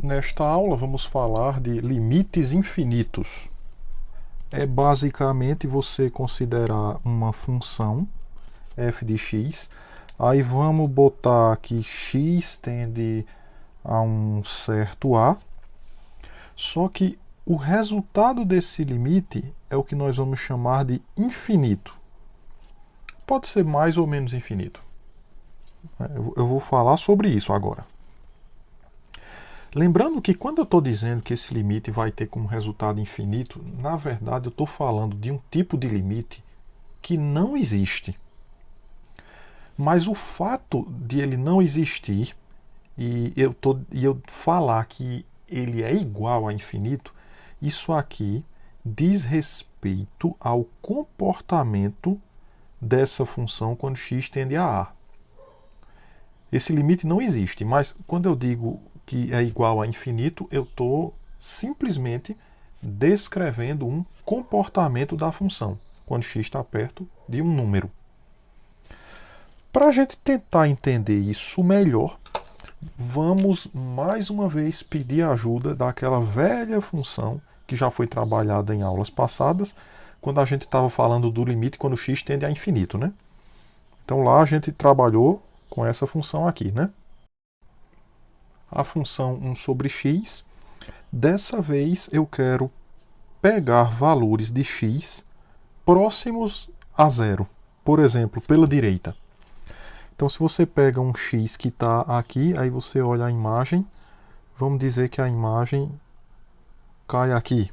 Nesta aula vamos falar de limites infinitos. É basicamente você considerar uma função f de x, aí vamos botar que x tende a um certo a, só que o resultado desse limite é o que nós vamos chamar de infinito. Pode ser mais ou menos infinito. Eu vou falar sobre isso agora. Lembrando que quando eu estou dizendo que esse limite vai ter como resultado infinito, na verdade eu estou falando de um tipo de limite que não existe. Mas o fato de ele não existir e eu falar que ele é igual a infinito, isso aqui diz respeito ao comportamento dessa função quando x tende a a. Esse limite não existe, mas quando eu digo que é igual a infinito, eu estou simplesmente descrevendo um comportamento da função, quando x está perto de um número. Para a gente tentar entender isso melhor, vamos mais uma vez pedir ajuda daquela velha função que já foi trabalhada em aulas passadas, quando a gente estava falando do limite quando x tende a infinito, né? Então lá a gente trabalhou com essa função aqui, né? A função 1 sobre x. Dessa vez eu quero pegar valores de x próximos a zero. Por exemplo, pela direita. Então, se você pega um x que está aqui, aí você olha a imagem, vamos dizer que a imagem cai aqui.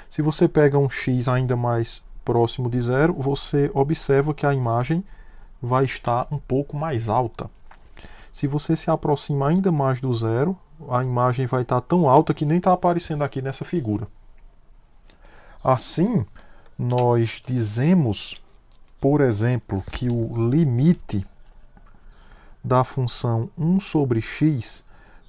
Se você pega um x ainda mais próximo de zero, você observa que a imagem vai estar um pouco mais alta. Se você se aproxima ainda mais do zero, a imagem vai estar tão alta que nem está aparecendo aqui nessa figura. Assim, nós dizemos, por exemplo, que o limite da função 1 sobre x,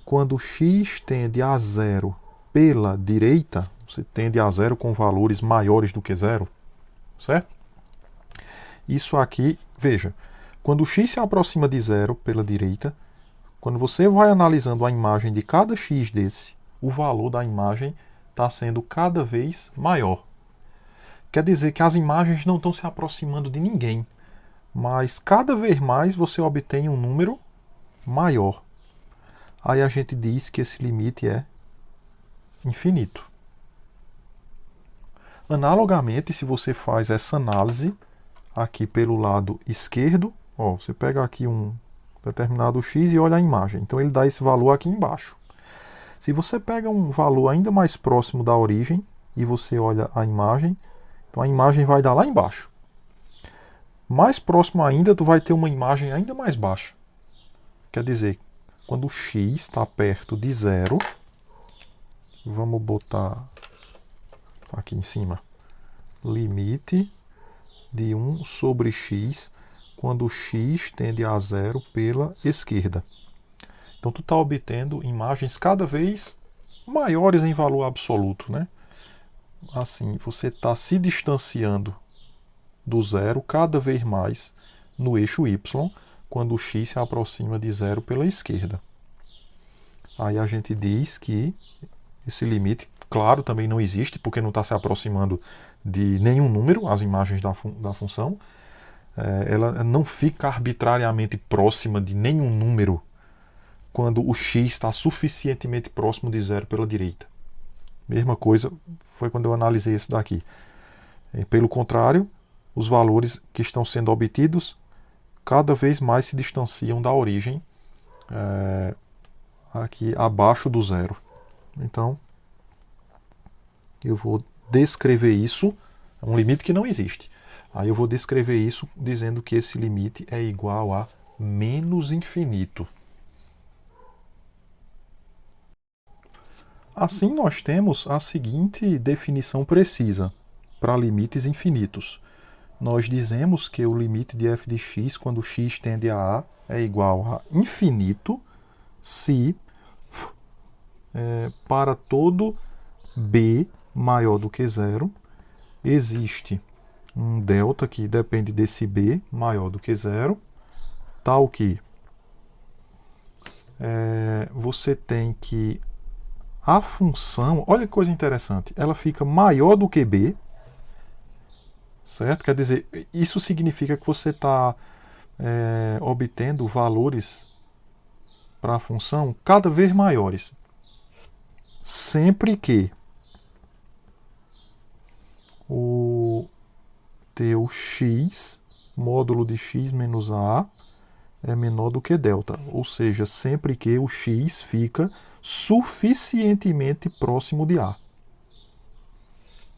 quando x tende a zero pela direita, você tende a zero com valores maiores do que zero, certo? Isso aqui, veja, quando x se aproxima de zero pela direita, quando você vai analisando a imagem de cada x desse, o valor da imagem está sendo cada vez maior. Quer dizer que as imagens não estão se aproximando de ninguém, mas cada vez mais você obtém um número maior. Aí a gente diz que esse limite é infinito. Analogamente, se você faz essa análise aqui pelo lado esquerdo, ó, você pega aqui um determinado x e olha a imagem. Então ele dá esse valor aqui embaixo. Se você pega um valor ainda mais próximo da origem e você olha a imagem, então a imagem vai dar lá embaixo. Mais próximo ainda, tu vai ter uma imagem ainda mais baixa. Quer dizer, quando o x está perto de zero, vamos botar aqui em cima, limite de 1 sobre x, quando x tende a zero pela esquerda. Então tu está obtendo imagens cada vez maiores em valor absoluto, né? Assim, você está se distanciando do zero cada vez mais no eixo y, quando o x se aproxima de zero pela esquerda. Aí a gente diz que esse limite, claro, também não existe, porque não está se aproximando de nenhum número, as imagens da função. Ela não fica arbitrariamente próxima de nenhum número quando o x está suficientemente próximo de zero pela direita. Mesma coisa foi quando eu analisei esse daqui. Pelo contrário, os valores que estão sendo obtidos cada vez mais se distanciam da origem aqui abaixo do zero. Então, eu vou descrever isso, é um limite que não existe. Aí eu vou descrever isso dizendo que esse limite é igual a menos infinito. Assim, nós temos a seguinte definição precisa para limites infinitos. Nós dizemos que o limite de f de x, quando x tende a é igual a infinito se para todo b maior do que zero existe um delta que depende desse b maior do que zero, tal que você tem que a função, olha que coisa interessante, ela fica maior do que b, certo? Quer dizer, isso significa que você está obtendo valores para a função cada vez maiores. Sempre que o teu x, módulo de x menos a, é menor do que delta. Ou seja, sempre que o x fica suficientemente próximo de a.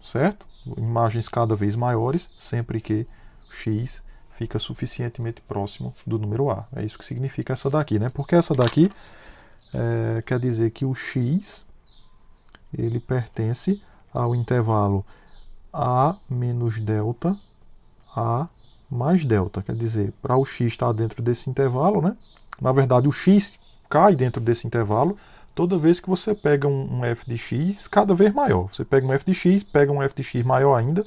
Certo? Imagens cada vez maiores, sempre que o x fica suficientemente próximo do número a. É isso que significa essa daqui, né? Porque essa daqui quer dizer que o x ele pertence ao intervalo a menos delta, a mais delta. Quer dizer, para o x estar dentro desse intervalo, né? Na verdade, o x cai dentro desse intervalo toda vez que você pega um f de x cada vez maior. Você pega um f de x, pega um f de x maior ainda,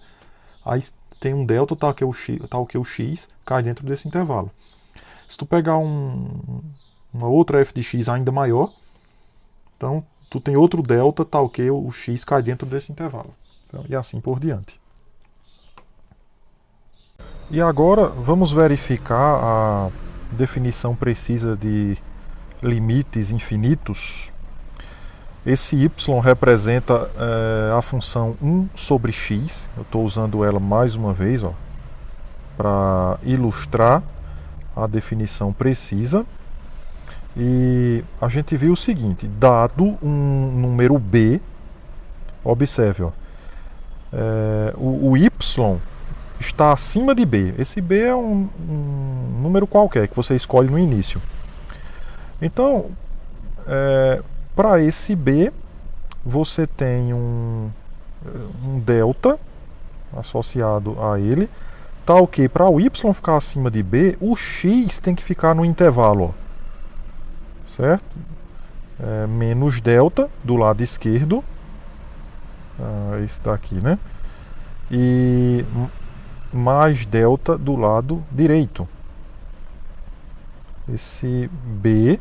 aí tem um delta, tal que o x cai dentro desse intervalo. Se tu pegar uma outra f de x ainda maior, então tu tem outro delta, tal que o x cai dentro desse intervalo. Então, e assim por diante. E agora vamos verificar a definição precisa de limites infinitos. Esse y representa a função 1 sobre x. Eu estou usando ela mais uma vez para ilustrar a definição precisa. E a gente viu o seguinte: dado um número b, observe, o y está acima de b. Esse b é um número qualquer que você escolhe no início. Então, para esse b, você tem um delta associado a ele, tal que para o y ficar acima de b, o x tem que ficar no intervalo, certo? Menos delta do lado esquerdo, esse daqui, né? E mais delta do lado direito. Esse b,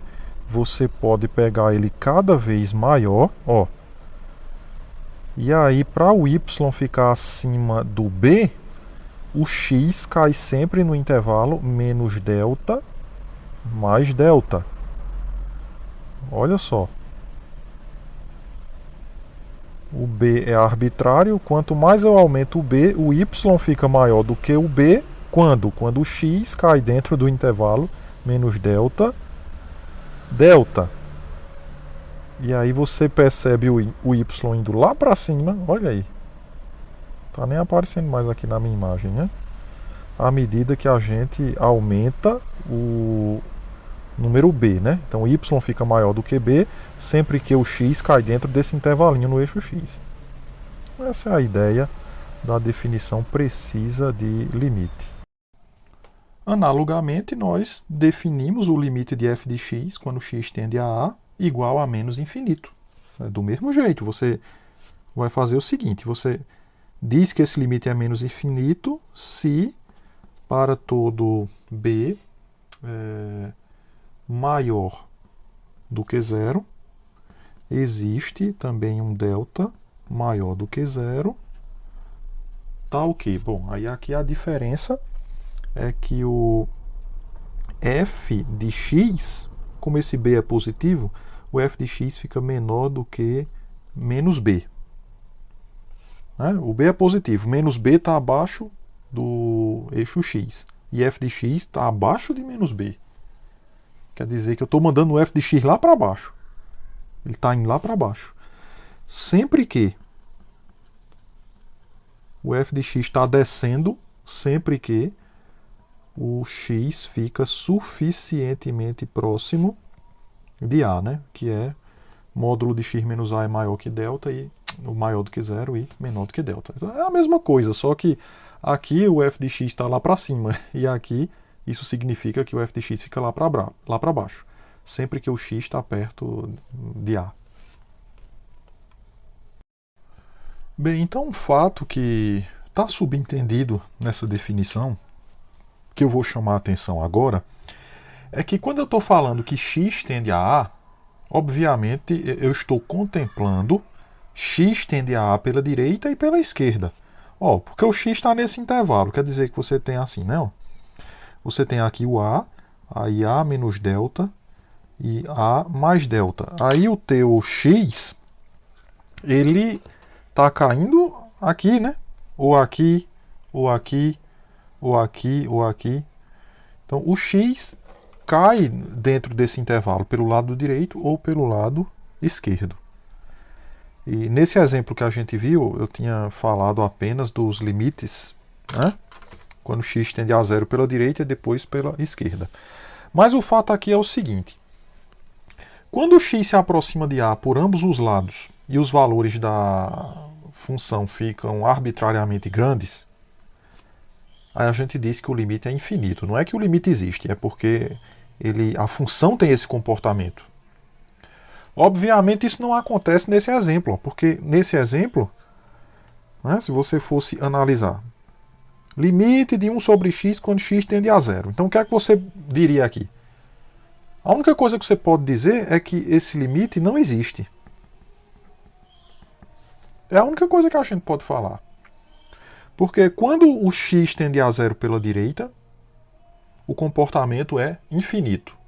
você pode pegar ele cada vez maior, e aí para o y ficar acima do b, o x cai sempre no intervalo menos delta mais delta. Olha só. O b é arbitrário. Quanto mais eu aumento o b, o y fica maior do que o b. Quando o x cai dentro do intervalo menos delta, delta. E aí você percebe o y indo lá para cima. Olha aí. Tá nem aparecendo mais aqui na minha imagem, né? À medida que a gente aumenta o número b, né? Então y fica maior do que b sempre que o x cai dentro desse intervalinho no eixo x. Essa é a ideia da definição precisa de limite. Analogamente, nós definimos o limite de f de x quando x tende a igual a menos infinito. Do mesmo jeito, você vai fazer o seguinte: você diz que esse limite é menos infinito se para todo b maior do que zero, existe também um delta maior do que zero, tal que, bom, aí aqui a diferença é que o f de x, como esse b é positivo, o f de x fica menor do que menos b. Né? O b é positivo, menos b está abaixo do eixo x, e f de x está abaixo de menos b. Quer dizer que eu estou mandando o f de x lá para baixo. Ele está indo lá para baixo. Sempre que o f de x está descendo, sempre que o x fica suficientemente próximo de a, né? Que é módulo de x menos a é maior que delta, e maior do que zero e menor do que delta. Então é a mesma coisa, só que aqui o f de x está lá para cima, e aqui isso significa que o f de x fica lá para baixo, sempre que o x está perto de a. Bem, então um fato que está subentendido nessa definição, que eu vou chamar a atenção agora, é que quando eu estou falando que x tende a obviamente eu estou contemplando x tende a pela direita e pela esquerda. Ó, porque o x está nesse intervalo, quer dizer que você tem assim, né? Ó, você tem aqui o a, aí a menos delta e a mais delta. Aí o teu x, ele tá caindo aqui, né? Ou aqui, ou aqui, ou aqui, ou aqui. Então o x cai dentro desse intervalo pelo lado direito ou pelo lado esquerdo. E nesse exemplo que a gente viu, eu tinha falado apenas dos limites, né? Quando x tende a zero pela direita e depois pela esquerda. Mas o fato aqui é o seguinte: quando o x se aproxima de a por ambos os lados e os valores da função ficam arbitrariamente grandes, aí a gente diz que o limite é infinito. Não é que o limite existe, é porque a função tem esse comportamento. Obviamente isso não acontece nesse exemplo, porque nesse exemplo, né, se você fosse analisar, limite de 1 sobre x quando x tende a zero. Então o que é que você diria aqui? A única coisa que você pode dizer é que esse limite não existe. É a única coisa que a gente pode falar. Porque quando o x tende a zero pela direita, o comportamento é infinito.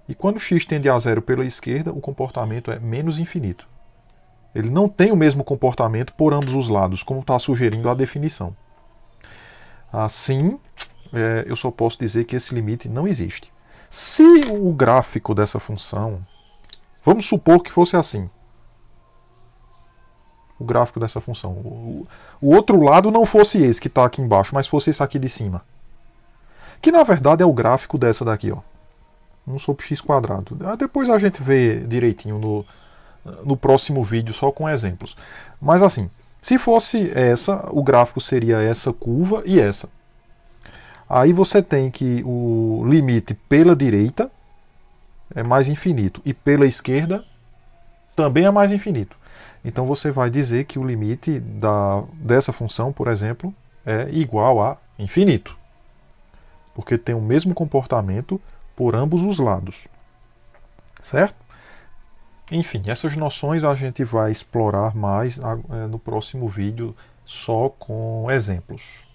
E quando x tende a zero pela esquerda, o comportamento é menos infinito. Ele não tem o mesmo comportamento por ambos os lados, como está sugerindo a definição. Assim, eu só posso dizer que esse limite não existe. Se o gráfico dessa função, vamos supor que fosse assim, o gráfico dessa função, o outro lado não fosse esse que está aqui embaixo, mas fosse esse aqui de cima, que na verdade é o gráfico dessa daqui, ó, 1 sobre x quadrado. Depois a gente vê direitinho no próximo vídeo, só com exemplos. Mas assim, se fosse essa, o gráfico seria essa curva e essa. Aí você tem que o limite pela direita é mais infinito e pela esquerda também é mais infinito. Então você vai dizer que o limite dessa função, por exemplo, é igual a infinito. Porque tem o mesmo comportamento por ambos os lados. Certo? Enfim, essas noções a gente vai explorar mais no próximo vídeo, só com exemplos.